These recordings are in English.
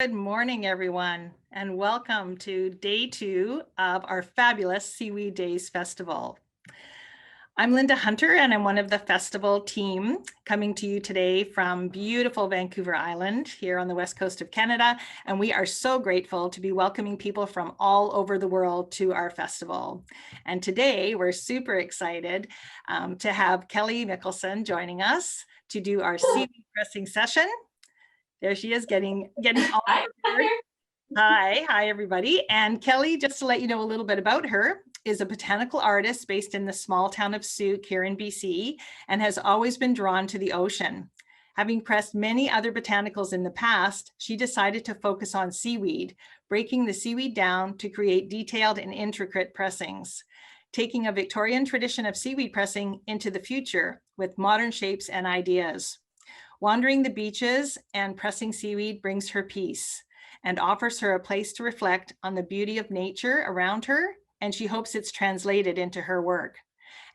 Good morning, everyone, and welcome to day 2 of our fabulous Seaweed Days Festival. I'm Linda Hunter, and I'm one of the festival team coming to you today from beautiful Vancouver Island here on the west coast of Canada. And we are so grateful to be welcoming people from all over the world to our festival. And today we're super excited to have Kelly Nicholson joining us to do our seaweed pressing session. There she is, getting all prepared. Hi, everybody. And Kelly, just to let you know a little bit about her, is a botanical artist based in the small town of Sooke here in BC, and has always been drawn to the ocean. Having pressed many other botanicals in the past, she decided to focus on seaweed, breaking the seaweed down to create detailed and intricate pressings, taking a Victorian tradition of seaweed pressing into the future with modern shapes and ideas. Wandering the beaches and pressing seaweed brings her peace and offers her a place to reflect on the beauty of nature around her, and she hopes it's translated into her work.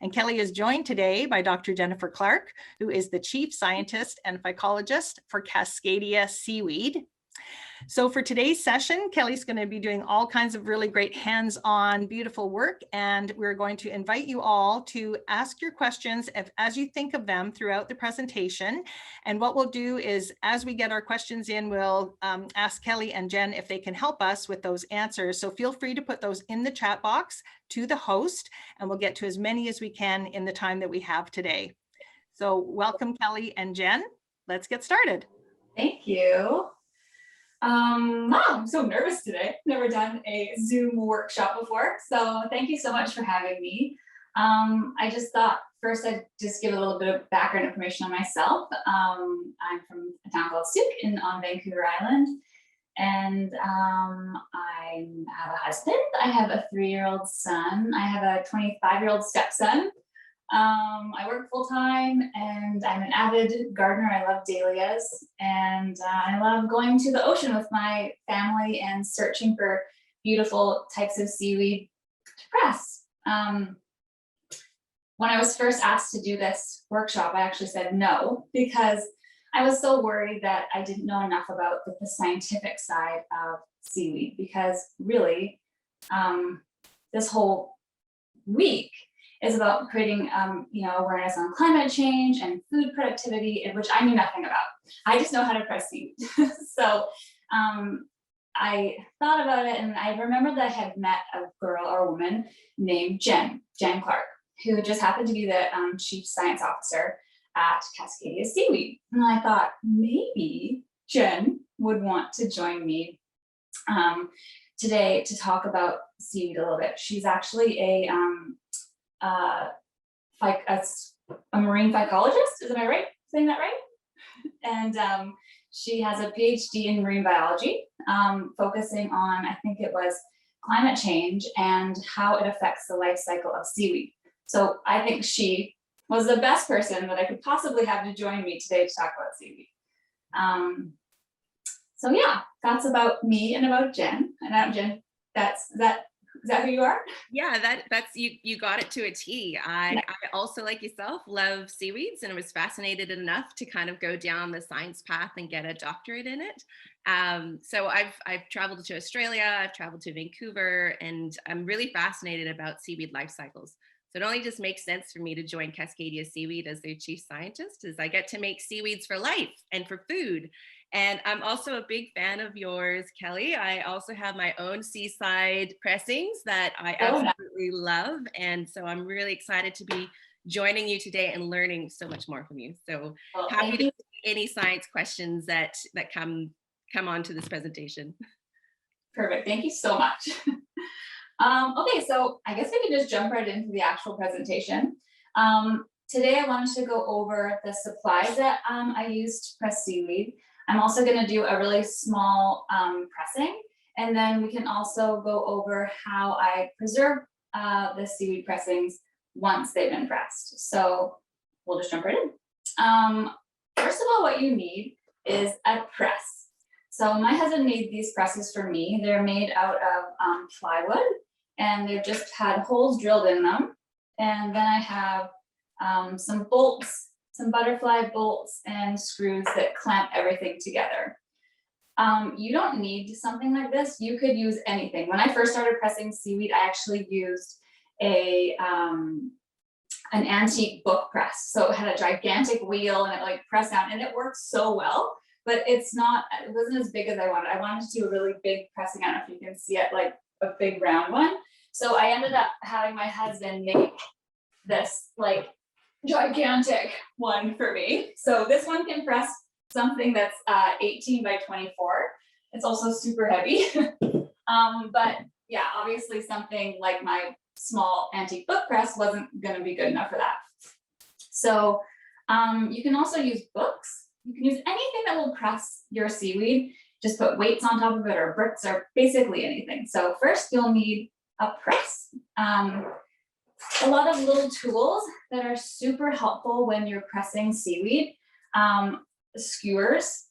And Kelly is joined today by Dr. Jennifer Clark, who is the Chief Scientist and Phycologist for Cascadia Seaweed. So for today's session, Kelly's going to be doing all kinds of really great hands-on, beautiful work, and we're going to invite you all to ask your questions as you think of them throughout the presentation. And what we'll do is, as we get our questions in, we'll ask Kelly and Jen if they can help us with those answers. So feel free to put those in the chat box to the host, and we'll get to as many as we can in the time that we have today. So welcome, Kelly and Jen. Let's get started. Thank you. Wow, I'm so nervous today. Never done a Zoom workshop before, so thank you so much for having me. I just thought first I'd just give a little bit of background information on myself. I'm from a town called Sooke on Vancouver Island, and I have a husband. I have a 3-year-old son. I have a 25-year-old stepson. I work full-time, and I'm an avid gardener. I love dahlias, and I love going to the ocean with my family and searching for beautiful types of seaweed to press. When I was first asked to do this workshop, I actually said no, because I was so worried that I didn't know enough about the scientific side of seaweed, because really this whole week is about creating awareness on climate change and food productivity, which I knew nothing about. I just know how to press seaweed. So I thought about it, and I remembered that I had met a girl or a woman named Jenn Clark, who just happened to be the Chief Science Officer at Cascadia Seaweed. And I thought maybe Jenn would want to join me today to talk about seaweed a little bit. She's actually a marine phycologist. Am I right saying that right? And she has a PhD in marine biology, focusing on, I think it was climate change and how it affects the life cycle of seaweed. So I think she was the best person that I could possibly have to join me today to talk about seaweed. So yeah, that's about me and about Jenn. And Jenn, is that who you are? Yeah, that's you got it to a T. I also, like yourself, love seaweeds, and I was fascinated enough to kind of go down the science path and get a doctorate in it. So I've traveled to Australia, I've traveled to Vancouver, and I'm really fascinated about seaweed life cycles. So it only just makes sense for me to join Cascadia Seaweed as their chief scientist, as I get to make seaweeds for life and for food. And I'm also a big fan of yours, Kelly. I also have my own seaside pressings that I absolutely love. And so I'm really excited to be joining you today and learning so much more from you. So happy to take any science questions that come onto this presentation. Perfect. Thank you so much. Okay, so I guess we can just jump right into the actual presentation. Today I wanted to go over the supplies that I used to press seaweed. I'm also going to do a really small pressing, and then we can also go over how I preserve the seaweed pressings once they've been pressed. So we'll just jump right in. First of all, what you need is a press. So my husband made these presses for me. They're made out of plywood, and they've just had holes drilled in them. And then I have some bolts, some butterfly bolts and screws that clamp everything together. You don't need something like this. You could use anything. When I first started pressing seaweed, I actually used an antique book press. So it had a gigantic wheel and it like pressed down, and it worked so well, but it wasn't as big as I wanted. I wanted to do a really big pressing. I don't know if you can see it, like a big round one. So I ended up having my husband make this like gigantic one for me. So this one can press something that's 18 by 24. It's also super heavy. But yeah, obviously something like my small antique book press wasn't going to be good enough for that. So you can also use books. You can use anything that will press your seaweed. Just put weights on top of it, or bricks, or basically anything. So first you'll need a press. A lot of little tools that are super helpful when you're pressing seaweed. Skewers.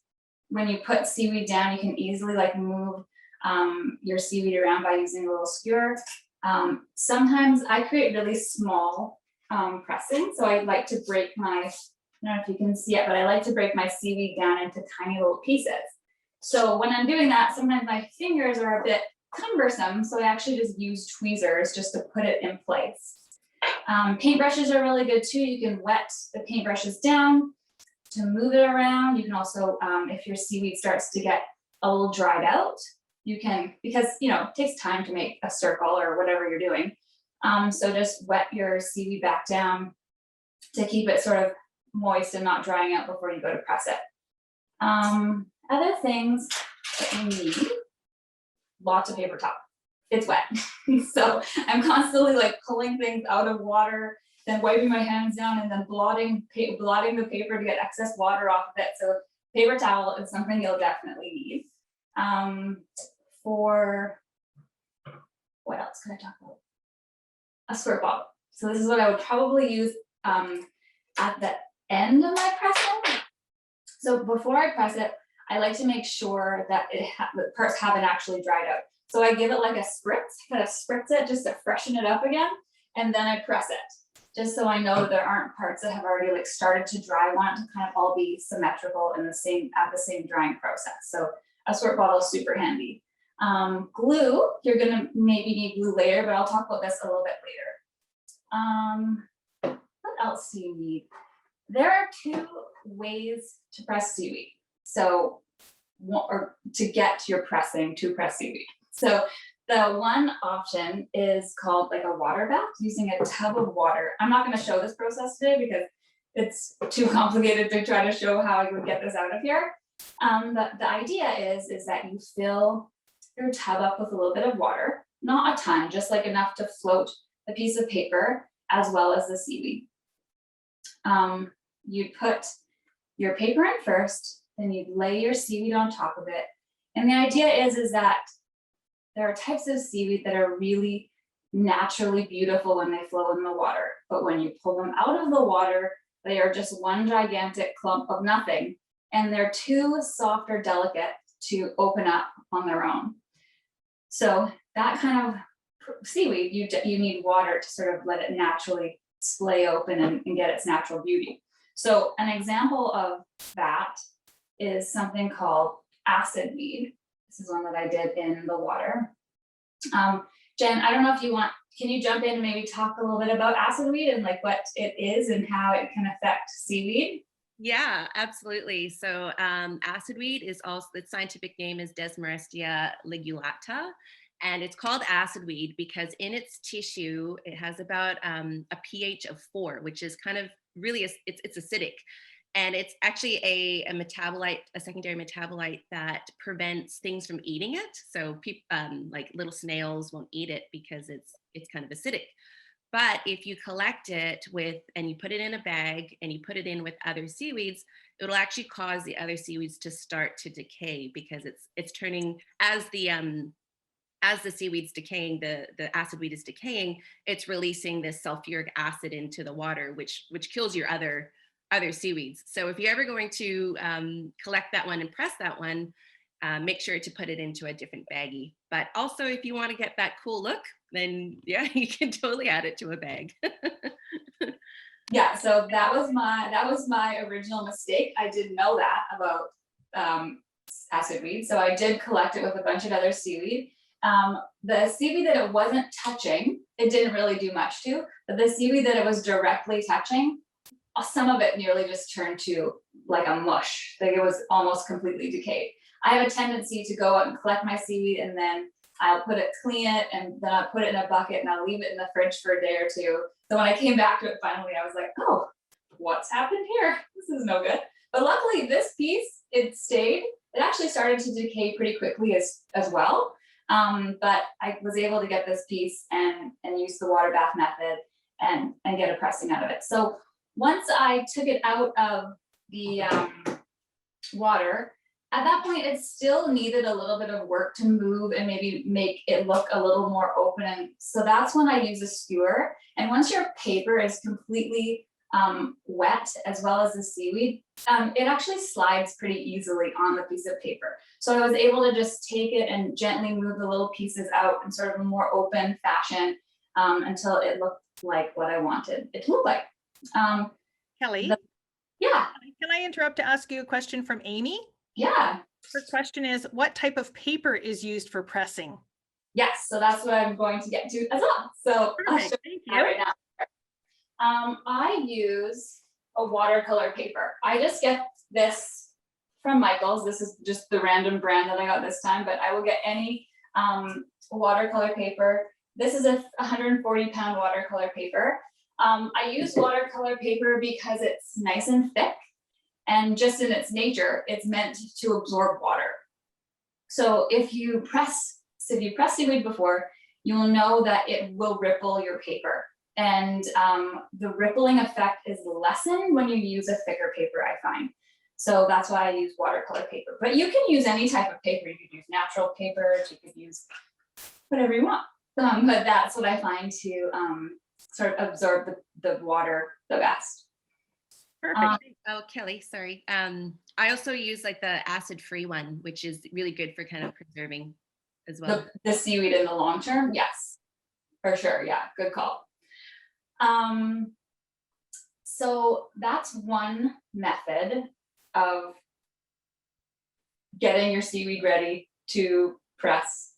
When you put seaweed down, you can easily like move your seaweed around by using a little skewer. Sometimes I create really small pressing. So I like to break I don't know if you can see it, but I like to break my seaweed down into tiny little pieces. So when I'm doing that, sometimes my fingers are a bit cumbersome. So I actually just use tweezers just to put it in place. Paintbrushes are really good too. You can wet the paintbrushes down to move it around. You can also, if your seaweed starts to get a little dried out, you can, because it takes time to make a circle or whatever you're doing. So just wet your seaweed back down to keep it sort of moist and not drying out before you go to press it. Other things that you need, lots of paper towel. It's wet. So I'm constantly like pulling things out of water, then wiping my hands down, and then blotting the paper to get excess water off of it. So paper towel is something you'll definitely need. For what else could I talk about? A squirt bottle. So this is what I would probably use at the end of my pressing. So before I press it, I like to make sure that the parts haven't actually dried out. So I give it like a spritz, kind of spritz it just to freshen it up again, and then I press it, just so I know that there aren't parts that have already like started to dry. I want it to kind of all be symmetrical in the same drying process. So a squirt bottle is super handy. Glue, you're gonna maybe need glue later, but I'll talk about this a little bit later. What else do you need? There are two ways to press seaweed. So, or to get your pressing to press seaweed. So the one option is called like a water bath, using a tub of water. I'm not going to show this process today because it's too complicated to try to show how I would get this out of here. But the idea is that you fill your tub up with a little bit of water, not a ton, just like enough to float the piece of paper as well as the seaweed. You'd put your paper in first, then you'd lay your seaweed on top of it. And the idea is that there are types of seaweed that are really naturally beautiful when they flow in the water. But when you pull them out of the water, they are just one gigantic clump of nothing. And they're too soft or delicate to open up on their own. So that kind of seaweed, you need water to sort of let it naturally splay open and get its natural beauty. So an example of that is something called acid weed. This is one that I did in the water. Jen, I don't know if you can you jump in and maybe talk a little bit about acid weed and like what it is and how it can affect seaweed? Yeah, absolutely. So acid weed is also, its scientific name is Desmarestia ligulata. And it's called acid weed because in its tissue, it has about a pH of 4, which is kind of really, it's acidic. And it's actually a metabolite, a secondary metabolite that prevents things from eating it. So people, like little snails won't eat it because it's kind of acidic. But if you collect it and you put it in a bag and you put it in with other seaweeds, it'll actually cause the other seaweeds to start to decay because it's turning, as the seaweed's decaying, the acid weed is decaying, it's releasing this sulfuric acid into the water, which kills your other seaweeds. So if you're ever going to collect that one and press that one, make sure to put it into a different baggie. But also if you want to get that cool look, then yeah, you can totally add it to a bag. Yeah, so that was my original mistake. I didn't know that about acid weed. So I did collect it with a bunch of other seaweed. The seaweed that it wasn't touching, it didn't really do much to, but the seaweed that it was directly touching, some of it nearly just turned to like a mush. Like it was almost completely decayed. I have a tendency to go out and collect my seaweed and then I'll clean it, and then I'll put it in a bucket and I'll leave it in the fridge for a day or two. So when I came back to it finally, I was like, oh, what's happened here? This is no good. But luckily this piece, it stayed. It actually started to decay pretty quickly as well. But I was able to get this piece and use the water bath method and get a pressing out of it. So once I took it out of the water, at that point, it still needed a little bit of work to move and maybe make it look a little more open. And so that's when I use a skewer. And once your paper is completely wet, as well as the seaweed, it actually slides pretty easily on the piece of paper. So I was able to just take it and gently move the little pieces out in sort of a more open fashion until it looked like what I wanted it to look like. Kelly? Yeah. Can I interrupt to ask you a question from Amy? Yeah. Her question is, what type of paper is used for pressing? Yes, so that's what I'm going to get to as well. So I'll show Thank you you. right now. I use a watercolor paper. I just get this from Michael's. This is just the random brand that I got this time, but I will get any watercolor paper. This is a 140-pound watercolor paper. I use watercolor paper because it's nice and thick, and just in its nature, it's meant to absorb water. So if you press seaweed before, you will know that it will ripple your paper. And the rippling effect is lessened when you use a thicker paper, I find. So that's why I use watercolor paper. But you can use any type of paper. You could use natural paper, you could use whatever you want. But that's what I find to sort of absorb the water the best. Perfect. Oh, Kelly, sorry. I also use like the acid-free one, which is really good for kind of preserving as well. The seaweed in the long term, yes, for sure. Yeah, good call. So that's one method of getting your seaweed ready to press.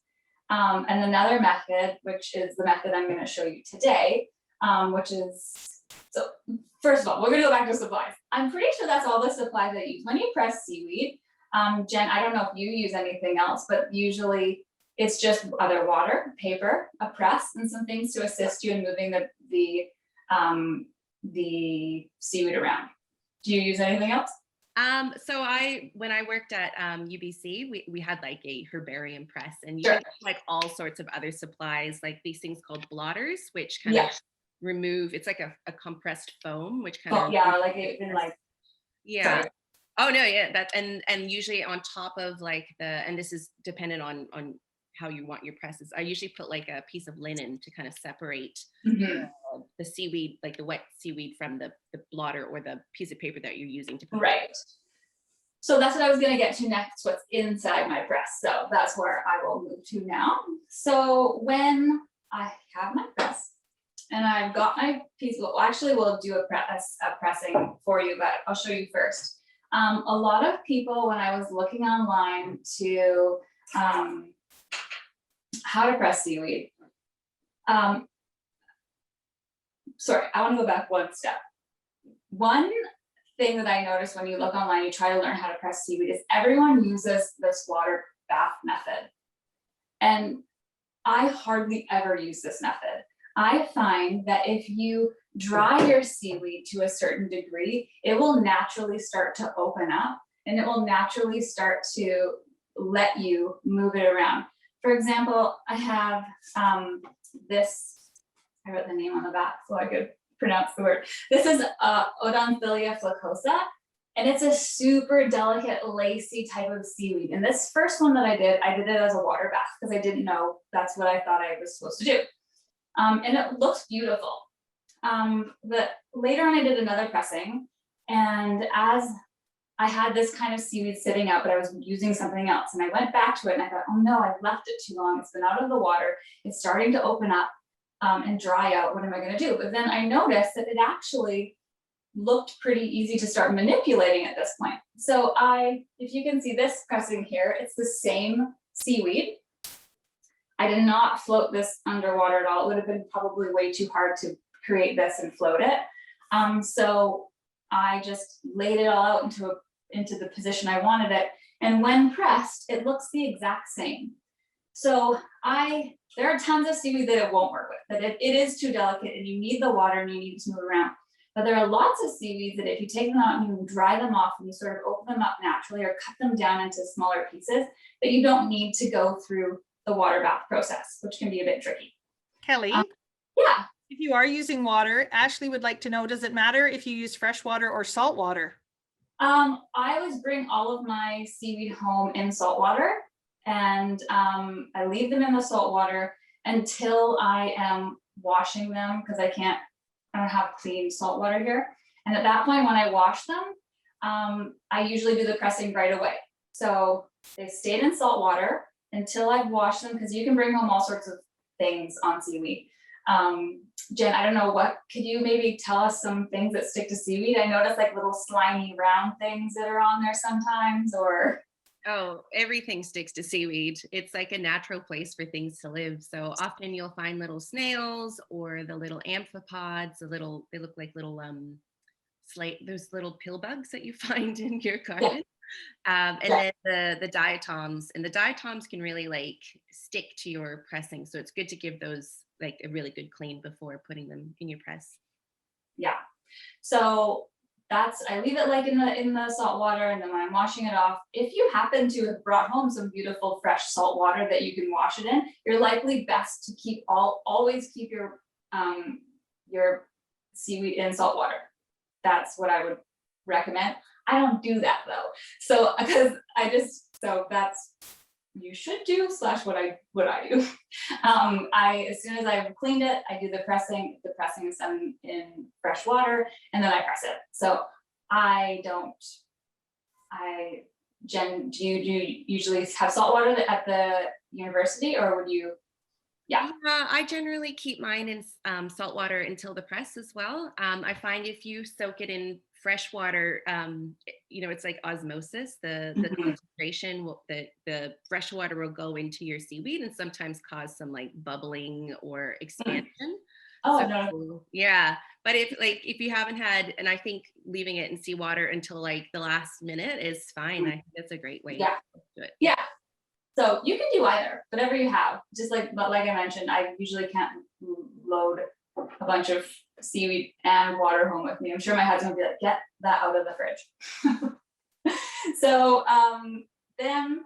And another method, which is the method I'm going to show you today, which is, so first of all, we're going to go back to supplies. I'm pretty sure that's all the supplies I use. When you press seaweed, Jen, I don't know if you use anything else, but usually it's just other water, paper, a press, and some things to assist you in moving the seaweed around. Do you use anything else? So when I worked at UBC, we had like a herbarium press, and you Sure. had like all sorts of other supplies, like these things called bladders, which kind of remove, it's like a compressed foam, which kind of like it can like Sorry. Oh no, yeah, that and usually on top of like and this is dependent on how you want your presses. I usually put like a piece of linen to kind of separate the seaweed, like the wet seaweed, from the blotter or the piece of paper that you're using to put. Right. So that's what I was going to get to next, what's inside my press. So that's where I will move to now. So when I have my press and I've got my piece, well, actually we'll do a pressing for you, but I'll show you first. A lot of people, when I was looking online to how to press seaweed, sorry, I want to go back one step. One thing that I noticed when you look online, you try to learn how to press seaweed, is everyone uses this water bath method. And I hardly ever use this method. I find that if you dry your seaweed to a certain degree, it will naturally start to open up and it will naturally start to let you move it around. For example, I have this, I wrote the name on the back so I could pronounce the word. This is Odontilia flacosa, and it's a super delicate, lacy type of seaweed. And this first one that I did it as a water bath because I didn't know that's what I thought I was supposed to do. And it looks beautiful. But later on I did another pressing, and as I had this kind of seaweed sitting out, but I was using something else, and I went back to it and I thought, oh no, I've left it too long. It's been out of the water. It's starting to open up and dry out. What am I going to do? But then I noticed that it actually looked pretty easy to start manipulating at this point. So if you can see this pressing here, it's the same seaweed. I did not float this underwater at all. It would have been probably way too hard to create this and float it. So I just laid it all out into the position I wanted it. And when pressed, it looks the exact same. So there are tons of seaweed that it won't work with, that it is too delicate and you need the water and you need to move around. But there are lots of seaweeds that if you take them out and you dry them off and you sort of open them up naturally or cut them down into smaller pieces, that you don't need to go through the water bath process, which can be a bit tricky. Kelly, Yeah. if you are using water, Ashley would like to know, does it matter if you use fresh water or salt water? I always bring all of my seaweed home in salt water, and I leave them in the salt water until I am washing them, because I don't have clean salt water here. And at that point, when I wash them, I usually do the pressing right away. So they stayed in salt water until I've washed them, because you can bring home all sorts of things on seaweed. Jen, I don't know, could you maybe tell us some things that stick to seaweed? I noticed like little slimy round things that are on there sometimes, or. Oh, everything sticks to seaweed. It's like a natural place for things to live. So often you'll find little snails or the little amphipods, they look like little those little pill bugs that you find in your garden. And then the diatoms, and the diatoms can really like stick to your pressing. So it's good to give those like a really good clean before putting them in your press. Yeah. So I leave it like in the salt water, and then when I'm washing it off, if you happen to have brought home some beautiful fresh salt water that you can wash it in, you're likely best to always keep your seaweed in salt water. That's what I would recommend. I don't do that though. So you should do / what I do. As soon as I've cleaned it, I do the pressing. The pressing is done in fresh water, and then I press it. So Jen, do you usually have salt water at the university, or would you? Yeah, I generally keep mine in salt water until the press as well. I find if you soak it in fresh water, it's like osmosis. The concentration, the fresh water will go into your seaweed and sometimes cause some like bubbling or expansion. No. Yeah, but if you haven't had, and I think leaving it in seawater until like the last minute is fine. I think that's a great way to do it. Yeah. So you can do either, whatever you have. But like I mentioned, I usually can't load a bunch of seaweed and water home with me. I'm sure my husband would be like, get that out of the fridge. So then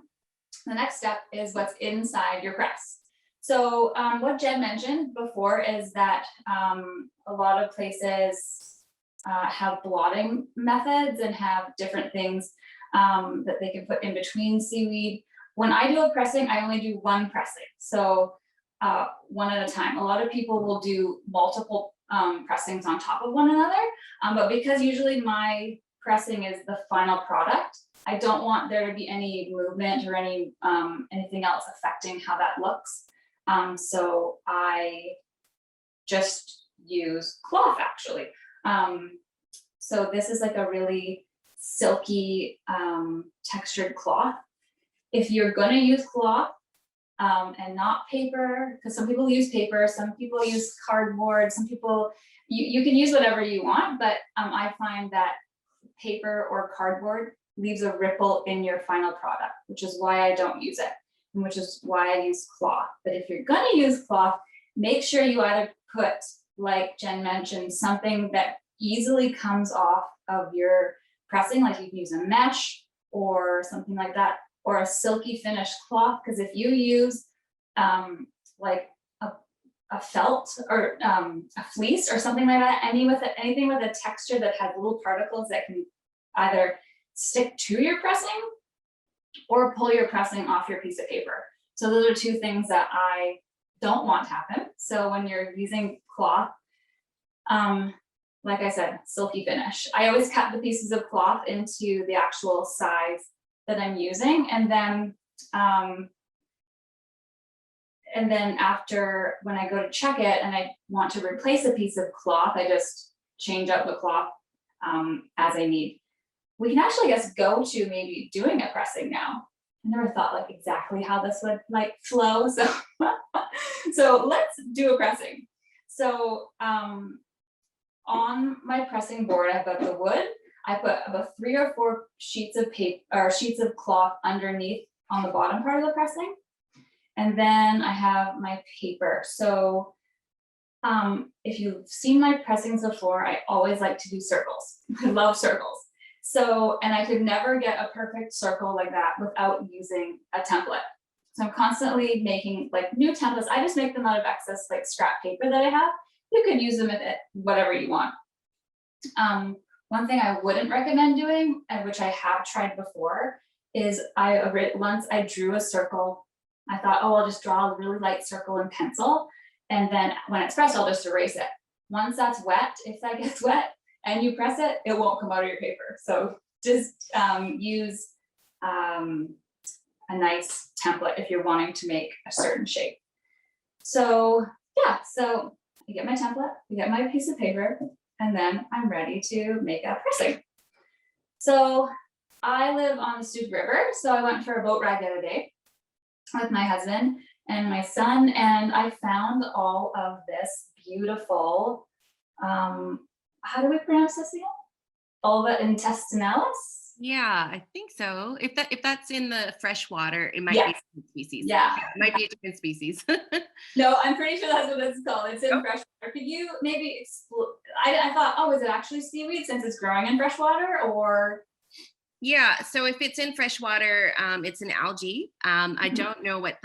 the next step is what's inside your press. So what Jen mentioned before is that a lot of places have blotting methods and have different things that they can put in between seaweed. When I do a pressing, I only do one pressing. So one at a time. A lot of people will do multiple pressings on top of one another, but because usually my pressing is the final product, I don't want there to be any movement or anything else affecting how that looks. So I just use cloth actually. So this is like a really silky textured cloth. If you're going to use cloth and not paper, because some people use paper, some people use cardboard, some people, you can use whatever you want, but I find that paper or cardboard leaves a ripple in your final product, which is why I don't use it, and which is why I use cloth. But if you're going to use cloth, make sure you either put, like Jen mentioned, something that easily comes off of your pressing, like you can use a mesh or something like that, or a silky finished cloth, because if you use like a felt or a fleece or something like that, anything with a texture that has little particles that can either stick to your pressing or pull your pressing off your piece of paper. So those are two things that I don't want to happen. So when you're using cloth, like I said, silky finish. I always cut the pieces of cloth into the actual size that I'm using, and then after, when I go to check it and I want to replace a piece of cloth, I just change out the cloth as I need. We can actually, I guess, go to maybe doing a pressing now. I never thought like exactly how this would like flow. So, so let's do a pressing. So on my pressing board, I've got the wood. I put about 3 or 4 sheets of paper or sheets of cloth underneath on the bottom part of the pressing. And then I have my paper. So if you've seen my pressings before, I always like to do circles. I love circles. So, and I could never get a perfect circle like that without using a template. So I'm constantly making like new templates. I just make them out of excess like scrap paper that I have. You could use them with it, whatever you want. One thing I wouldn't recommend doing, and which I have tried before, is once I drew a circle, I thought, oh, I'll just draw a really light circle in pencil. And then when it's pressed, I'll just erase it. Once that's wet, if that gets wet and you press it, it won't come out of your paper. So just use a nice template if you're wanting to make a certain shape. So yeah, so I get my template, I get my piece of paper, and then I'm ready to make a pressing. So I live on the Sooke River, so I went for a boat ride the other day with my husband and my son, and I found all of this beautiful, how do we pronounce this again? Ulva intestinalis? Yeah, I think so. If that's in the fresh water, it might be a different species. Yeah. It might be a different species. No, I'm pretty sure that's what it's called. It's in fresh water. Could you maybe I thought, oh, is it actually seaweed since it's growing in fresh water, or? Yeah, so if it's in fresh water, it's an algae. I don't know if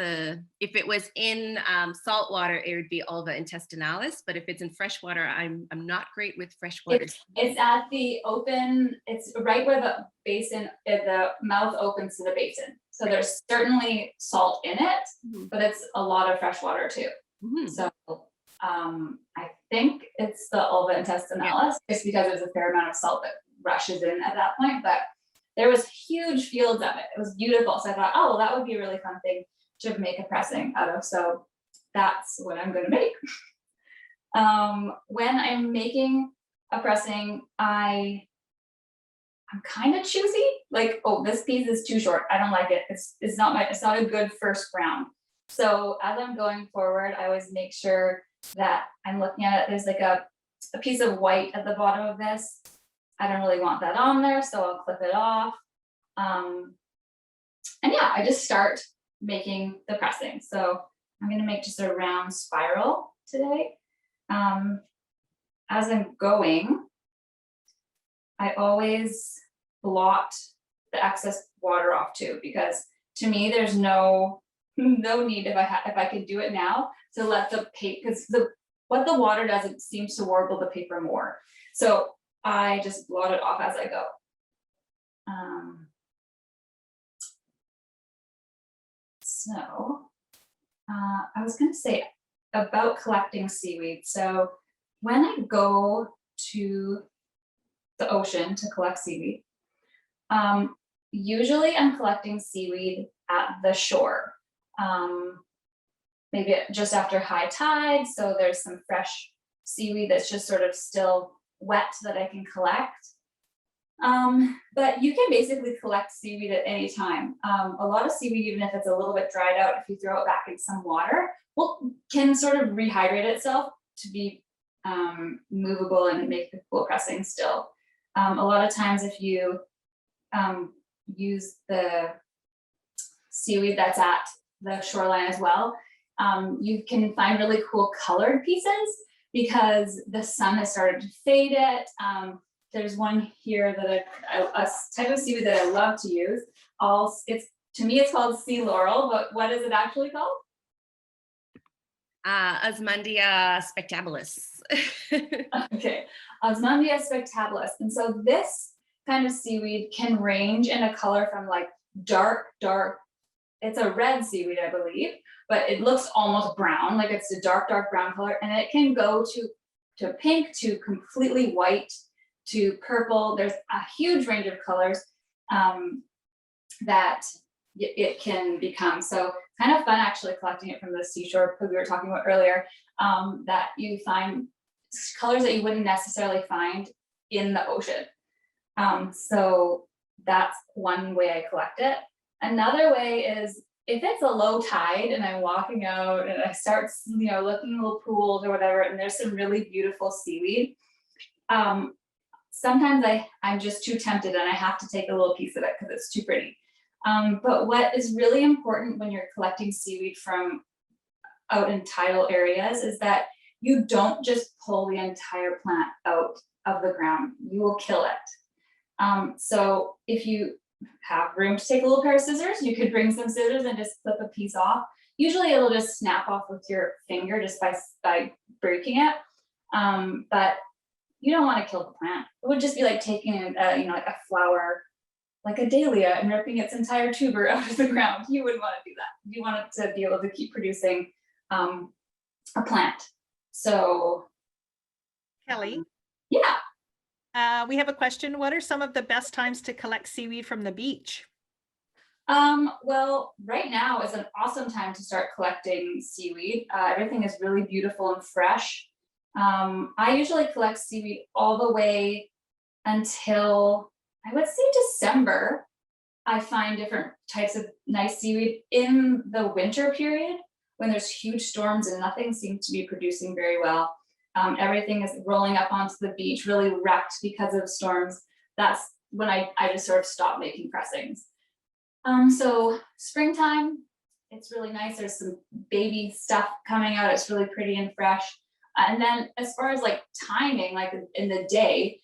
it was in salt water, it would be Ulva intestinalis, but if it's in fresh water, I'm not great with fresh water. It's at the open, it's right where the basin, the mouth opens to the basin. So there's certainly salt in it, but it's a lot of fresh water too. So I think it's the Ulva intestinalis, just because there's a fair amount of salt that rushes in at that point, but there was huge fields of it. It was beautiful. So I thought, oh, well, that would be a really fun thing to make a pressing out of. So that's what I'm going to make. When I'm making a pressing, I'm kind of choosy. Like, oh, this piece is too short. I don't like it. It's not a good first round. So as I'm going forward, I always make sure that I'm looking at it. There's like a piece of white at the bottom of this. I don't really want that on there, so I'll clip it off. And yeah, I just start making the pressing. So I'm gonna make just a round spiral today. As I'm going, I always blot the excess water off too, because to me, there's no need if I could do it now to let the paper, because what the water does, it seems to warble the paper more. So I just blot it off as I go. I was going to say about collecting seaweed. So when I go to the ocean to collect seaweed, usually I'm collecting seaweed at the shore, maybe just after high tide. So there's some fresh seaweed that's just sort of still wet that I can collect. But you can basically collect seaweed at any time. A lot of seaweed, even if it's a little bit dried out, if you throw it back in some water, can sort of rehydrate itself to be movable and make the cool pressing still. A lot of times if you use the seaweed that's at the shoreline as well, you can find really cool colored pieces because the sun has started to fade it. There's one here that a type of seaweed that I love to use. To me, it's called sea laurel, but what is it actually called? Osmundia spectabilis. Okay, Osmundia spectabilis. And so this kind of seaweed can range in a color from like dark, it's a red seaweed, I believe, but it looks almost brown, like it's a dark brown color, and it can go to pink, to completely white, to purple. There's a huge range of colors that it can become. So kind of fun actually collecting it from the seashore, because we were talking about earlier, that you find colors that you wouldn't necessarily find in the ocean. So that's one way I collect it. Another way is if it's a low tide and I'm walking out and I start, looking at little pools or whatever, and there's some really beautiful seaweed. Sometimes I'm just too tempted and I have to take a little piece of it because it's too pretty. But what is really important when you're collecting seaweed from out in tidal areas is that you don't just pull the entire plant out of the ground. You will kill it. So if you have room to take a little pair of scissors, you could bring some scissors and just clip a piece off. Usually it'll just snap off with your finger just by breaking it. But you don't want to kill the plant. It would just be like taking like a flower, like a dahlia, and ripping its entire tuber out of the ground. You wouldn't want to do that. You want it to be able to keep producing a plant. So Kelly, yeah. we have a question. What are some of the best times to collect seaweed from the beach? Well, right now is an awesome time to start collecting seaweed. Everything is really beautiful and fresh. I usually collect seaweed all the way until, I would say, December. I find different types of nice seaweed. In the winter period, when there's huge storms and nothing seems to be producing very well. Everything is rolling up onto the beach, really wrecked because of storms. That's when I just sort of stop making pressings. So springtime, it's really nice. There's some baby stuff coming out. It's really pretty and fresh. And then as far as like timing, like in the day,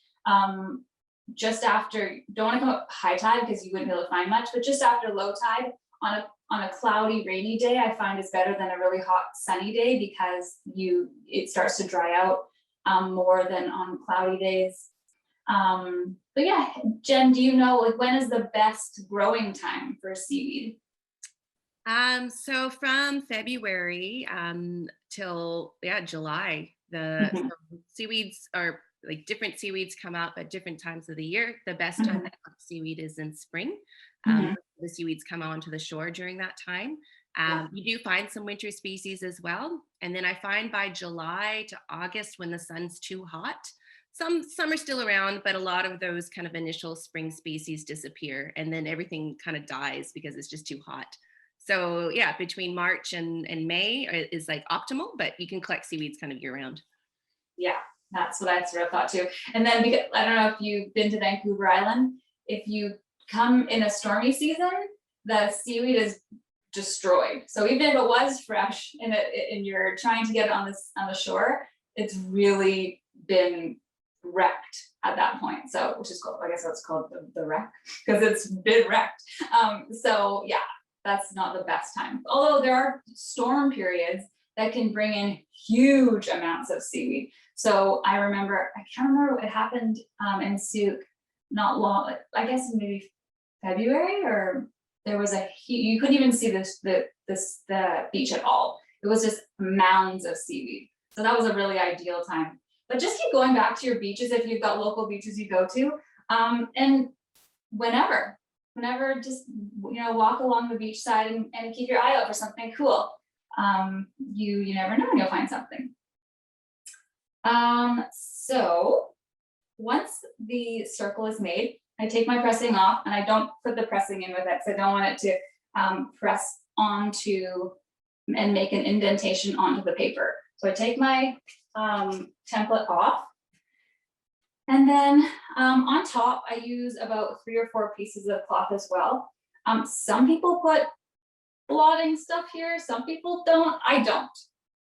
just after, don't want to come up high tide because you wouldn't be able to find much, but just after low tide on a cloudy, rainy day, I find is better than a really hot, sunny day because it starts to dry out more than on cloudy days. But yeah, Jen, do you know, like, when is the best growing time for seaweed? So from February till July, so seaweeds are like different seaweeds come up at different times of the year. The best time to collect seaweed is in spring. The seaweeds come onto the shore during that time. You do find some winter species as well. And then I find by July to August, when the sun's too hot, some are still around, but a lot of those kind of initial spring species disappear, and then everything kind of dies because it's just too hot. So yeah, between March and May is like optimal, but you can collect seaweeds kind of year round. Yeah, that's what I sort of thought too. And then because, I don't know if you've been to Vancouver Island, if you come in a stormy season, the seaweed is destroyed. So even if it was fresh and you're trying to get it on the shore, it's really been wrecked at that point. So, which is called, I guess that's called the wreck, because it's been wrecked. So yeah, that's not the best time. Although there are storm periods that can bring in huge amounts of seaweed. So I remember, I can't remember what happened in Sooke not long, I guess maybe February, or there was you couldn't even see the beach at all. It was just mounds of seaweed. So that was a really ideal time. But just keep going back to your beaches if you've got local beaches you go to, and whenever just walk along the beach side and keep your eye out for something cool. You never know when you'll find something. So once the circle is made, I take my pressing off, and I don't put the pressing in with it because I don't want it to press onto and make an indentation onto the paper. So I take my template off, and then on top I use about 3 or 4 pieces of cloth as well. Some people put blotting stuff here, some people don't. I don't.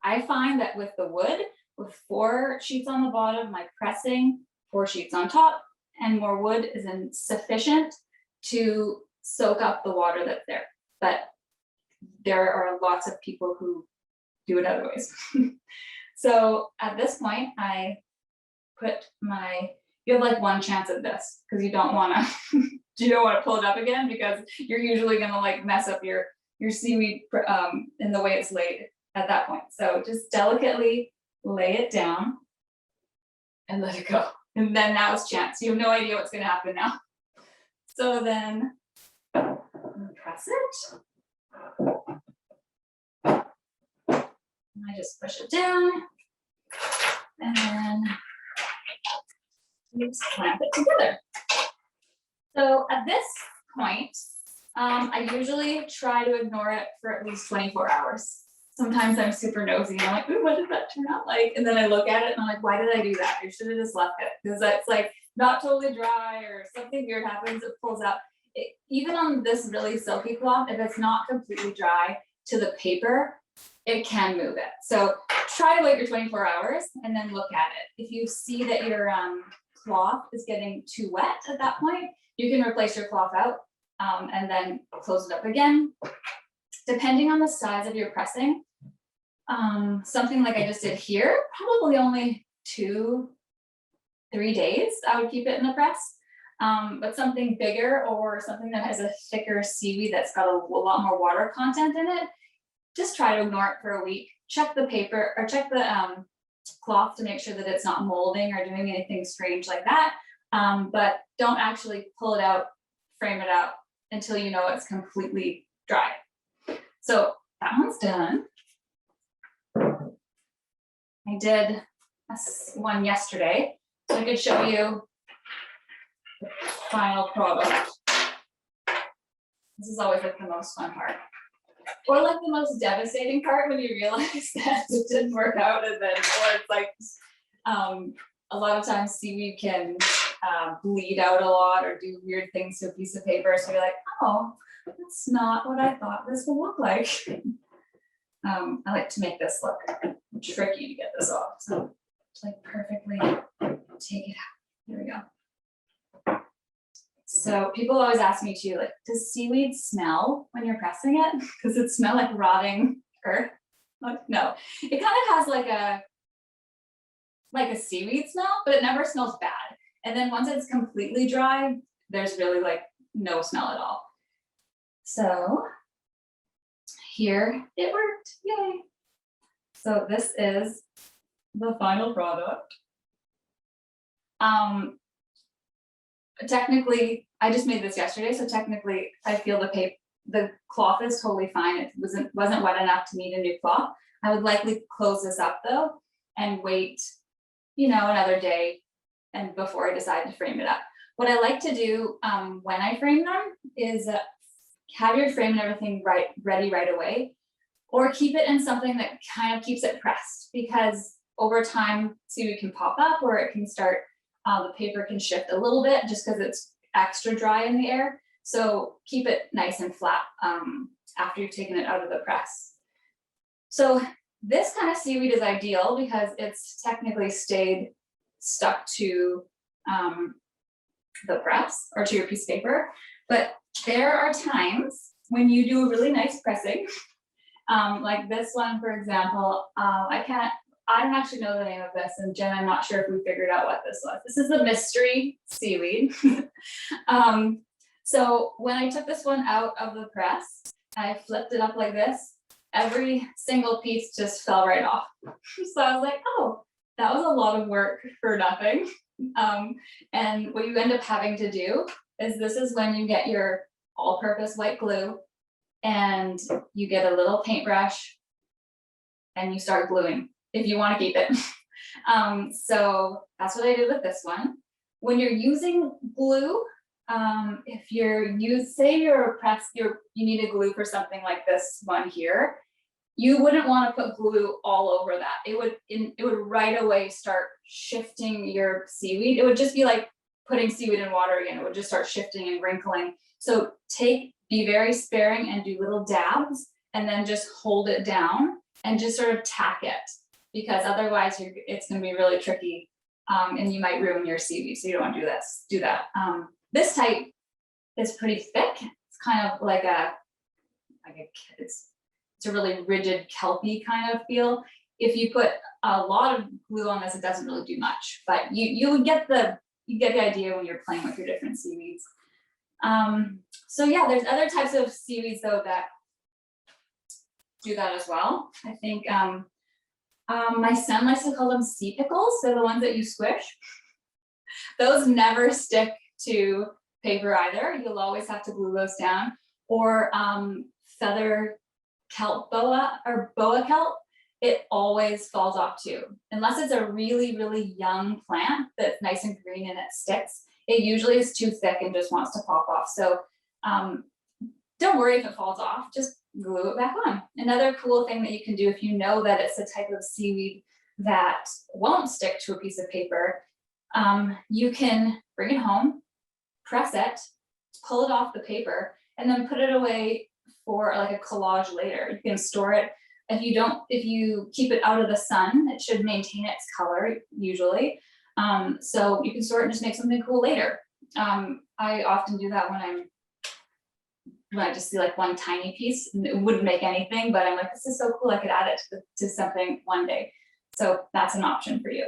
I find that with the wood, with 4 sheets on the bottom, my pressing, 4 sheets on top, and more wood is sufficient to soak up the water that's there. But there are lots of people who do it other ways. So at this point, I put you have like 1 chance at this, because you don't want to pull it up again, because you're usually going to like mess up your seaweed in the way it's laid at that point. So just delicately lay it down and let it go. And then now it's chance. You have no idea what's going to happen now. So then press it. I just push it down, and then You just clamp it together. So at this point, I usually try to ignore it for at least 24 hours. Sometimes I'm super nosy and I'm like, ooh, what did that turn out like? And then I look at it and I'm like, why did I do that? I should have just left it, because it's like not totally dry or something weird happens, it pulls out. Even on this really silky cloth, if it's not completely dry to the paper, it can move it. So try to wait your 24 hours and then look at it. If you see that your cloth is getting too wet at that point, you can replace your cloth out and then close it up again. Depending on the size of your pressing, something like I just did here, probably only 2-3 days, I would keep it in the press. But something bigger or something that has a thicker seaweed that's got a lot more water content in it, just try to ignore it for a week. Check the paper or check the cloth to make sure that it's not molding or doing anything strange like that. But don't actually pull it out, frame it out until you know it's completely dry. So that one's done. I did one yesterday, so I could show you the final product. This is always like the most fun part. Or like the most devastating part when you realize that it didn't work out, and then, or it's like, a lot of times seaweed can bleed out a lot or do weird things to a piece of paper. So you're like, oh, that's not what I thought this would look like. I like to make this look tricky to get this off. So just like perfectly take it out. There we go. So people always ask me too, like, does seaweed smell when you're pressing it? Does it smell like rotting earth? No, it kind of has like a seaweed smell, but it never smells bad. And then once it's completely dry, there's really like no smell at all. So here it worked, yay. So this is the final product. Technically, I just made this yesterday, so technically I feel the cloth is totally fine. It wasn't wet enough to need a new cloth. I would likely close this up though and wait, another day and before I decide to frame it up. What I like to do when I frame them is have your frame and everything ready right away, or keep it in something that kind of keeps it pressed, because over time seaweed can pop up or it can start, the paper can shift a little bit just because it's extra dry in the air. So keep it nice and flat after you've taken it out of the press. So this kind of seaweed is ideal because it's technically stayed stuck to the press or to your piece of paper. But there are times when you do a really nice pressing, like this one, for example. I don't actually know the name of this, and Jen, I'm not sure if we figured out what this was. This is the Mystery Seaweed. So when I took this one out of the press, I flipped it up like this, every single piece just fell right off. So I was like, oh, that was a lot of work for nothing. And what you end up having to do is, this is when you get your all-purpose white glue and you get a little paintbrush and you start gluing if you want to keep it. So that's what I did with this one. When you're using glue, if say you need a glue for something like this one here, you wouldn't want to put glue all over that. It would right away start shifting your seaweed. It would just be like putting seaweed in water again. It would just start shifting and wrinkling. So be very sparing and do little dabs, and then just hold it down and just sort of tack it, because otherwise it's going to be really tricky, and you might ruin your seaweed. So you don't want to do that. This type is pretty thick. It's kind of like it's a really rigid kelpy kind of feel. If you put a lot of glue on this, it doesn't really do much, but you get the idea when you're playing with your different seaweeds. So yeah, there's other types of seaweeds though that do that as well. I think my son likes to call them sea pickles. They're the ones that you squish. Those never stick to paper either. You'll always have to glue those down. Or feather kelp boa, or boa kelp. it always falls off too. Unless it's a really, really young plant that's nice and green and it sticks, it usually is too thick and just wants to pop off. So don't worry if it falls off, just glue it back on. Another cool thing that you can do if you know that it's a type of seaweed that won't stick to a piece of paper, you can bring it home, press it, pull it off the paper, and then put it away for like a collage later. You can store it. If you keep it out of the sun, it should maintain its color usually. So you can store it and just make something cool later. I often do that when I just see like one tiny piece. It wouldn't make anything, but I'm like, this is so cool, I could add it to something one day. So that's an option for you.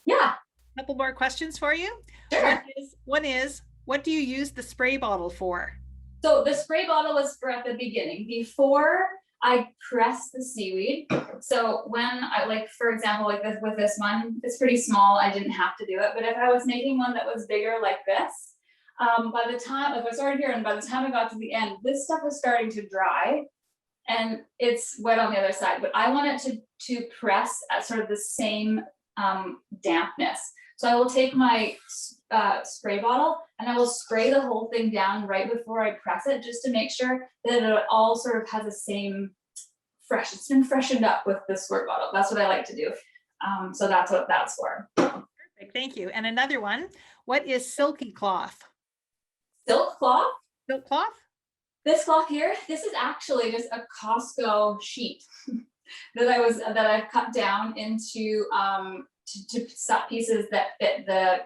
Yeah. A couple more questions for you. Sure. One is, what do you use the spray bottle for? So the spray bottle was for at the beginning, before I press the seaweed. So when I, like, for example, like this with this one, it's pretty small, I didn't have to do it. But if I was making one that was bigger like this, by the time, if I started here and by the time I got to the end, this stuff was starting to dry and it's wet on the other side. But I want it to press at sort of the same dampness. So I will take my spray bottle and I will spray the whole thing down right before I press it, just to make sure that it all sort of has the same it's been freshened up with the squirt bottle. That's what I like to do. So that's what that's for. Perfect, thank you. And another one, what is silky cloth? Silk cloth? Silk cloth? This cloth here, this is actually just a Costco sheet that I've cut down into to pieces that fit the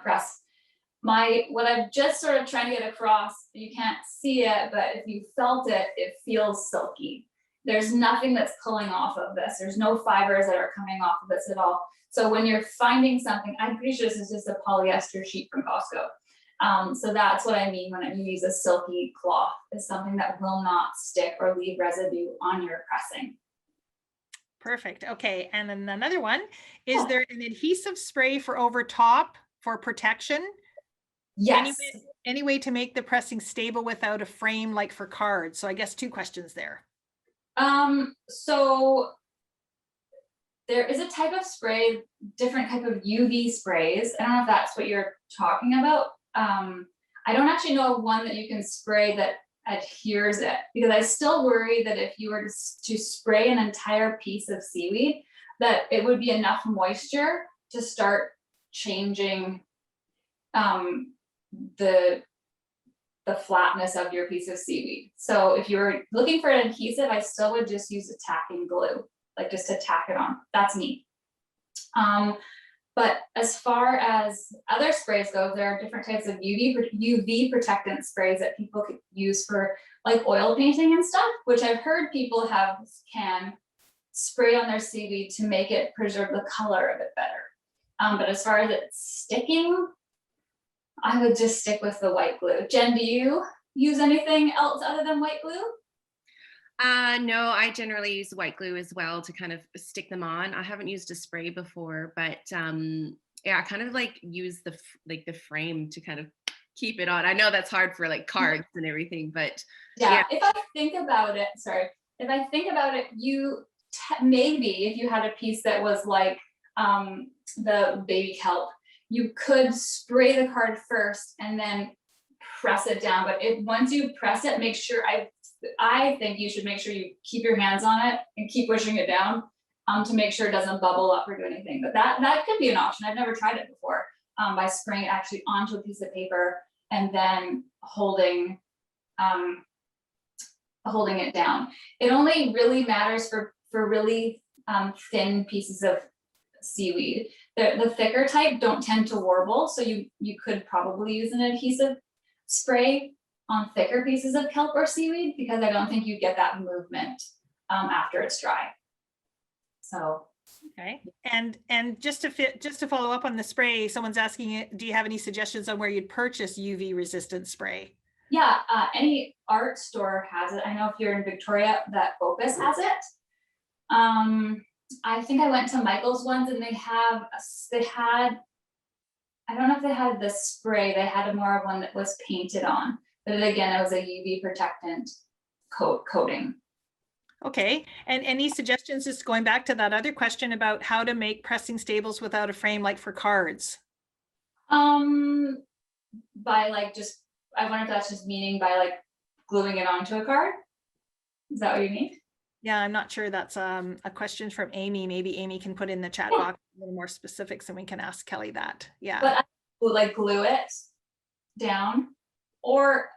press. What I'm just sort of trying to get across, you can't see it, but if you felt it, it feels silky. There's nothing that's pulling off of this. There's no fibers that are coming off of this at all. So when you're finding something, I'm pretty sure this is just a polyester sheet from Costco. So that's what I mean when I use a silky cloth, is something that will not stick or leave residue on your pressing. Perfect. Okay. And then another one, is there an adhesive spray for over top for protection? Yes. Any way to make the pressing stable without a frame like for cards? So I guess two questions there. So there is a type of spray, different type of UV sprays. I don't know if that's what you're talking about. I don't actually know of one that you can spray that adheres it, because I still worry that if you were to spray an entire piece of seaweed, that it would be enough moisture to start changing the flatness of your piece of seaweed. So if you were looking for an adhesive, I still would just use a tacking glue, like just to tack it on. That's me. But as far as other sprays go, there are different types of UV protectant sprays that people could use for like oil painting and stuff, which I've heard people can spray on their seaweed to make it preserve the color of it better. But as far as it sticking, I would just stick with the white glue. Jen, do you use anything else other than white glue? No, I generally use white glue as well to kind of stick them on. I haven't used a spray before, but yeah, I kind of like use the frame to kind of keep it on. I know that's hard for like cards and everything, but yeah. If I think about it, maybe if you had a piece that was like the baby kelp, you could spray the card first and then press it down. But once you press it, make sure I think you should make sure you keep your hands on it and keep pushing it down to make sure it doesn't bubble up or do anything. But that could be an option. I've never tried it before, by spraying it actually onto a piece of paper and then holding it down. It only really matters for really thin pieces of seaweed. The thicker type don't tend to warble, so you could probably use an adhesive spray on thicker pieces of kelp or seaweed, because I don't think you get that movement after it's dry. So okay, and just to follow up on the spray, someone's asking, do you have any suggestions on where you'd purchase UV resistant spray? Yeah, any art store has it. I know if you're in Victoria, that Opus has it. I think I went to Michael's ones and they had, I don't know if they had the spray, they had more of one that was painted on, but again, it was a UV protectant coating. Okay, and any suggestions, just going back to that other question about how to make pressing stables without a frame, like for cards? By like just, I wonder if that's just meaning by like gluing it onto a card? Is that what you mean? Yeah, I'm not sure. That's a question from Amy. Maybe Amy can put in the chat Yeah. box a little more specifics and we can ask Kelly that. Yeah. But I would like glue it down, or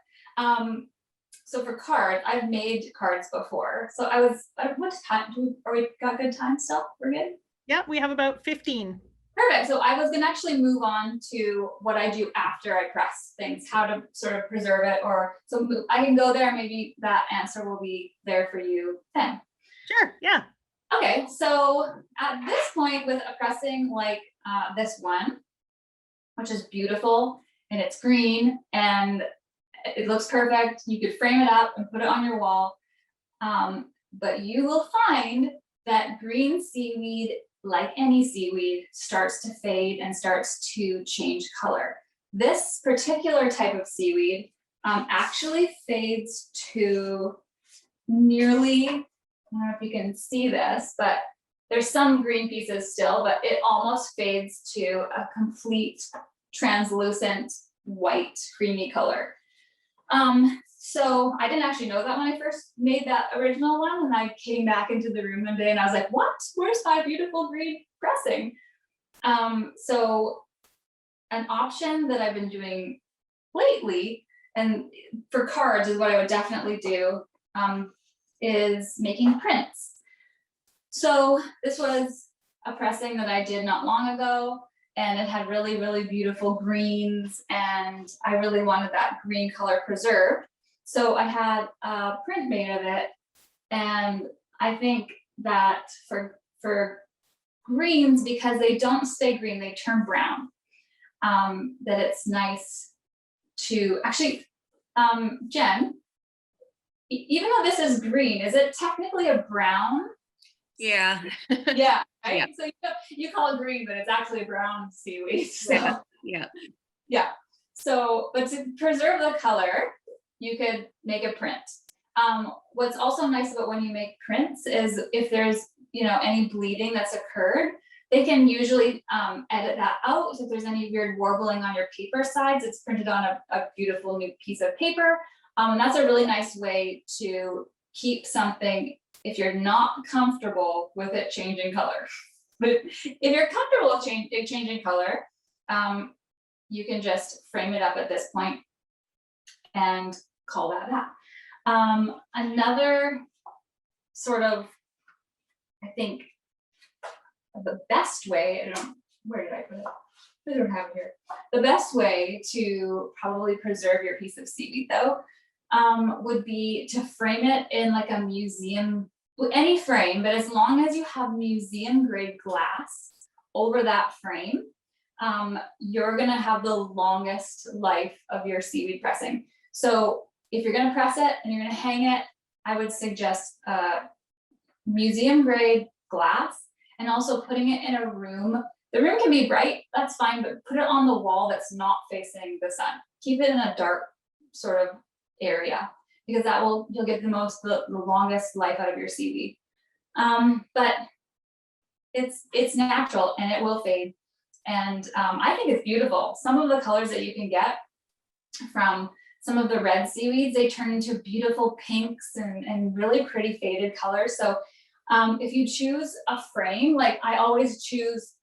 so for cards, I've made cards before. So what time are we got good time still? We're good? Yeah, we have about 15. Perfect. So I was gonna actually move on to what I do after I press things, how to sort of preserve it, or so I can go there. Maybe that answer will be there for you then. Sure, yeah. Okay, so at this point with a pressing like this one, which is beautiful and it's green and it looks perfect, you could frame it up and put it on your wall. But you will find that green seaweed, like any seaweed, starts to fade and starts to change color. This particular type of seaweed actually fades to nearly, I don't know if you can see this, but there's some green pieces still, but it almost fades to a complete translucent white creamy color. So I didn't actually know that when I first made that original one, and I came back into the room one day and I was like, what? Where's my beautiful green pressing? So an option that I've been doing lately, and for cards is what I would definitely do, is making prints. So this was a pressing that I did not long ago, and it had really, really beautiful greens, and I really wanted that green color preserved. So I had a print made of it, and I think that for greens, because they don't stay green, they turn brown, that it's nice to actually, Jen, even though this is green, is it technically a brown? Yeah. Yeah, right? Yeah. So you call it green, but it's actually a brown seaweed. So Yeah. So, but to preserve the color, you could make a print. What's also nice about when you make prints is if there's, any bleeding that's occurred, they can usually edit that out. So if there's any weird warbling on your paper sides, it's printed on a beautiful new piece of paper. And that's a really nice way to keep something if you're not comfortable with it changing color. But if you're comfortable with changing color, you can just frame it up at this point and call that. Another sort of, I think, the best way, where did I put it? I don't have it here. The best way to probably preserve your piece of seaweed though, would be to frame it in like a museum, any frame, but as long as you have museum grade glass over that frame, you're gonna have the longest life of your seaweed pressing. So if you're gonna press it and you're gonna hang it, I would suggest museum grade glass, and also putting it in a room. The room can be bright, that's fine, but put it on the wall that's not facing the sun. Keep it in a dark sort of area, because you'll get the longest life out of your seaweed. But it's natural and it will fade. And I think it's beautiful. Some of the colors that you can get from some of the red seaweeds, they turn into beautiful pinks and really pretty faded colors. So if you choose a frame, like I always choose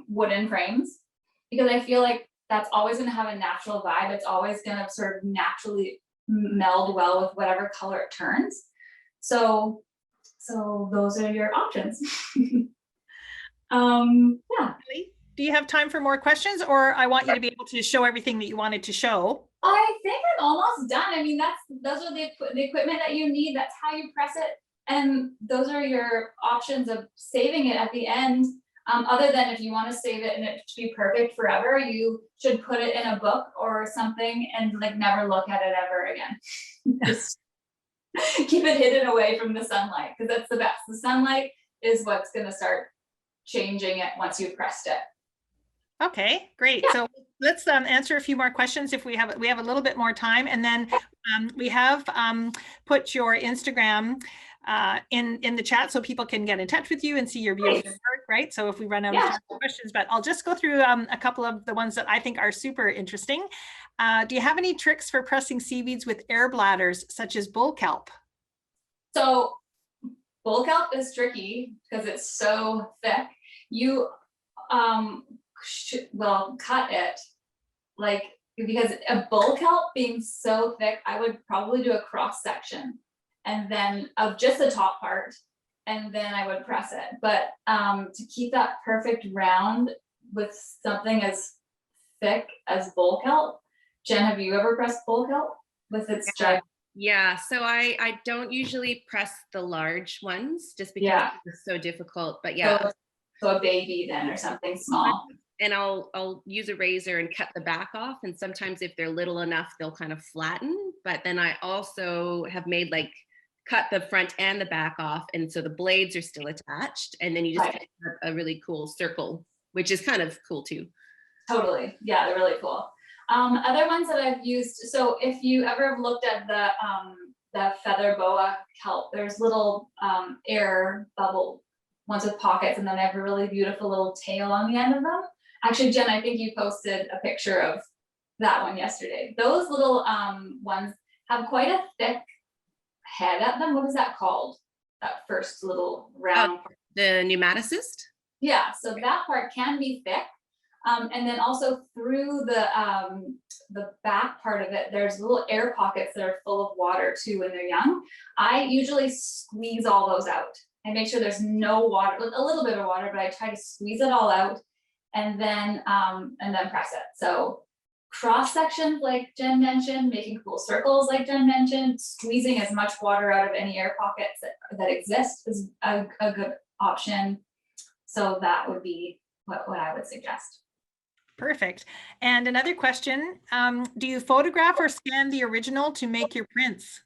wooden frames, because I feel like that's always going to have a natural vibe. It's always going to sort of naturally meld well with whatever color it turns. So those are your options. Yeah. Do you have time for more questions, or I want you to be able to show everything that you wanted to show? I think I'm almost done. I mean, those are the equipment that you need. That's how you press it. And those are your options of saving it at the end. Other than if you want to save it and it to be perfect forever, you should put it in a book or something and like never look at it ever again. Just keep it hidden away from the sunlight, because that's the best. The sunlight is what's going to start changing it once you've pressed it. Okay, great. Yeah. So let's answer a few more questions if we have a little bit more time, and then we have put your Instagram in the chat so people can get in touch with you and see your beautiful work, right? So if we run out of time for questions, but I'll just go through a couple of the ones that I think are super interesting. Do you have any tricks for pressing seaweeds with air bladders, such as bull kelp? So bull kelp is tricky because it's so thick. You will cut it like, because a bull kelp being so thick, I would probably do a cross section and then of just the top part, and then I would press it. But to keep that perfect round with something as thick as bull kelp, Jen, have you ever pressed bull kelp with its giant? Yeah, so I don't usually press the large ones just because it's so difficult, but yeah. So a baby then, or something small. And I'll use a razor and cut the back off. And sometimes if they're little enough, they'll kind of flatten. But then I also have made like cut the front and the back off. And so the blades are still attached. And then you just have a really cool circle, which is kind of cool too. Totally. Yeah, they're really cool. Other ones that I've used. So if you ever have looked at the feather boa kelp, there's little air bubble ones with pockets, and then they have a really beautiful little tail on the end of them. Actually, Jen, I think you posted a picture of that one yesterday. Those little ones have quite a thick head at them. What is that called? That first little round part. The pneumaticist? Yeah, so that part can be thick. And then also through the back part of it, there's little air pockets that are full of water too when they're young. I usually squeeze all those out and make sure there's no water, a little bit of water, but I try to squeeze it all out and then press it. So cross sections like Jen mentioned, making cool circles like Jen mentioned, squeezing as much water out of any air pockets that exist is a good option. So that would be what I would suggest. Perfect. And another question, do you photograph or scan the original to make your prints?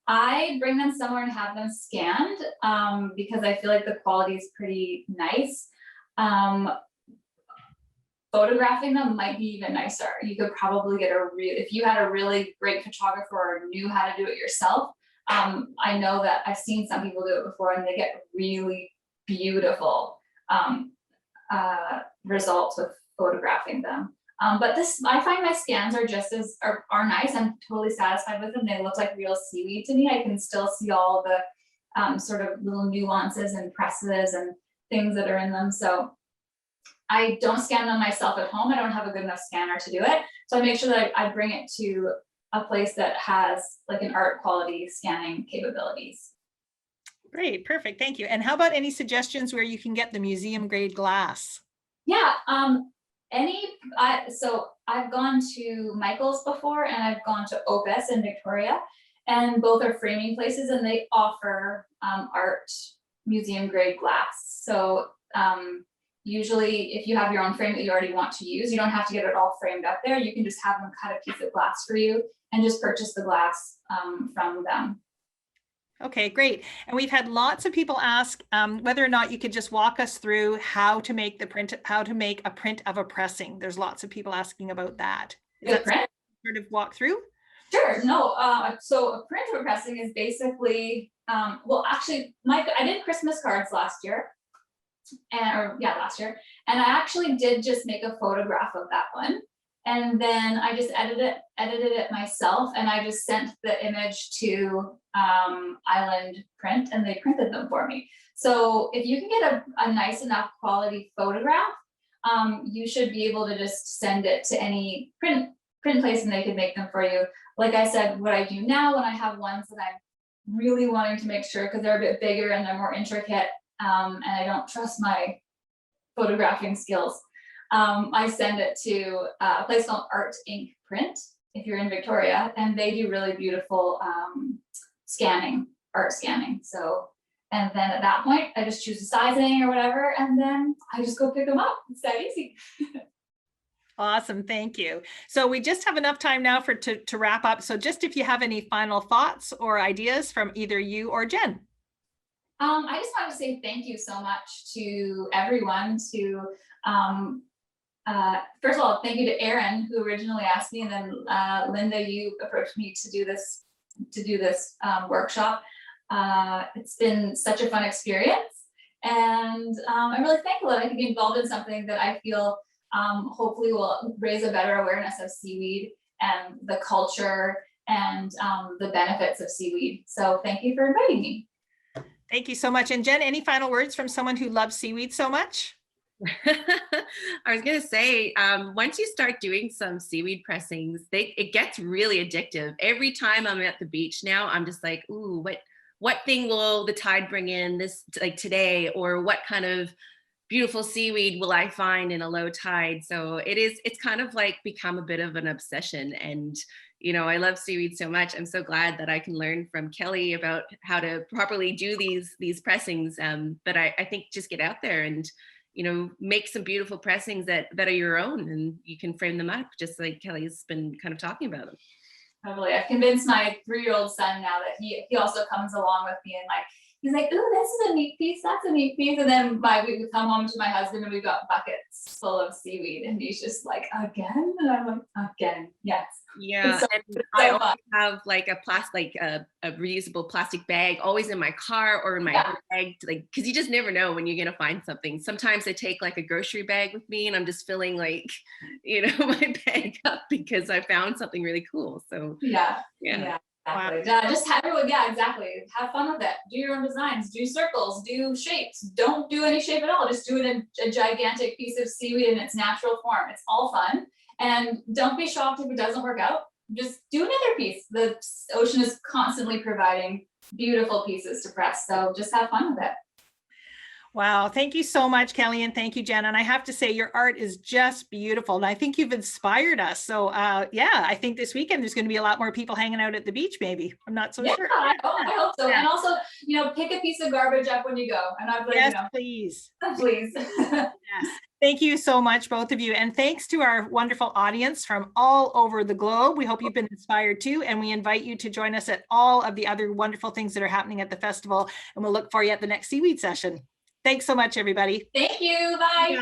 I bring them somewhere and have them scanned because I feel like the quality is pretty nice. Photographing them might be even nicer. You could probably get if you had a really great photographer or knew how to do it yourself. I know that I've seen some people do it before and they get really beautiful results with photographing them. But I find my scans are just are nice. I'm totally satisfied with them. They look like real seaweed to me. I can still see all the sort of little nuances and presses and things that are in them. So I don't scan them myself at home. I don't have a good enough scanner to do it. So I make sure that I bring it to a place that has like an art quality scanning capabilities. Great, perfect, thank you. And how about any suggestions where you can get the museum grade glass? Yeah, so I've gone to Michael's before and I've gone to Opus in Victoria, and both are framing places and they offer art museum grade glass. So usually if you have your own frame that you already want to use, you don't have to get it all framed up there. You can just have them cut a piece of glass for you and just purchase the glass from them. Okay, great. And we've had lots of people ask whether or not you could just walk us through how to make a print of a pressing. There's lots of people asking about that. Is that print? Sort of walk through? Sure. No. So a print of a pressing is basically, well, actually, I did Christmas cards last year, last year, and I actually did just make a photograph of that one. And then I just edited it myself, and I just sent the image to Island Print, and they printed them for me. So if you can get a nice enough quality photograph, you should be able to just send it to any print place, and they can make them for you. Like I said, what I do now when I have ones that I'm really wanting to make sure, because they're a bit bigger and they're more intricate, and I don't trust my photographing skills. I send it to a place called Art Ink Print if you're in Victoria, and they do really beautiful art scanning. So, and then at that point, I just choose the sizing or whatever, and then I just go pick them up. It's that easy. Awesome, thank you. So we just have enough time now to wrap up. So just if you have any final thoughts or ideas from either you or Jen. I just want to say thank you so much to everyone. First of all, thank you to Erin, who originally asked me, and then Linda, you approached me to do this workshop. It's been such a fun experience. And I'm really thankful that I can be involved in something that I feel hopefully will raise a better awareness of seaweed and the culture and the benefits of seaweed. So thank you for inviting me. Thank you so much. And Jen, any final words from someone who loves seaweed so much? I was gonna say, once you start doing some seaweed pressings, it gets really addictive. Every time I'm at the beach now, I'm just like, ooh, what thing will the tide bring in this like today, or what kind of beautiful seaweed will I find in a low tide? So it's kind of like become a bit of an obsession. And I love seaweed so much. I'm so glad that I can learn from Kelly about how to properly do these pressings. But I think just get out there and make some beautiful pressings that are your own, and you can frame them up just like Kelly's been kind of talking about them. Totally. I've convinced my 3-year-old son now that he also comes along with me, and he's like, ooh, this is a neat piece, that's a neat piece. And then we would come home to my husband and we've got buckets full of seaweed, and he's just like, again? And I'm like, again, yes. Yeah, and I always have like a reusable plastic bag always in my car or in my bag, because you just never know when you're gonna find something. Sometimes I take like a grocery bag with me, and I'm just filling my bag up because I found something really cool. So yeah. Exactly. Just have everyone, exactly. Have fun with it. Do your own designs, do circles, do shapes. Don't do any shape at all. Just do it in a gigantic piece of seaweed in its natural form. It's all fun. And don't be shocked if it doesn't work out. Just do another piece. The ocean is constantly providing beautiful pieces to press. So just have fun with it. Wow. Thank you so much, Kelly. And thank you, Jen. And I have to say, your art is just beautiful. And I think you've inspired us. So I think this weekend there's going to be a lot more people hanging out at the beach, maybe. I'm not so sure. I hope so. Yeah. And also, pick a piece of garbage up when you go. And I'm like, yes, please. Please. Yes. Thank you so much, both of you. And thanks to our wonderful audience from all over the globe. We hope you've been inspired too. And we invite you to join us at all of the other wonderful things that are happening at the festival. And we'll look for you at the next seaweed session. Thanks so much, everybody. Thank you. Bye.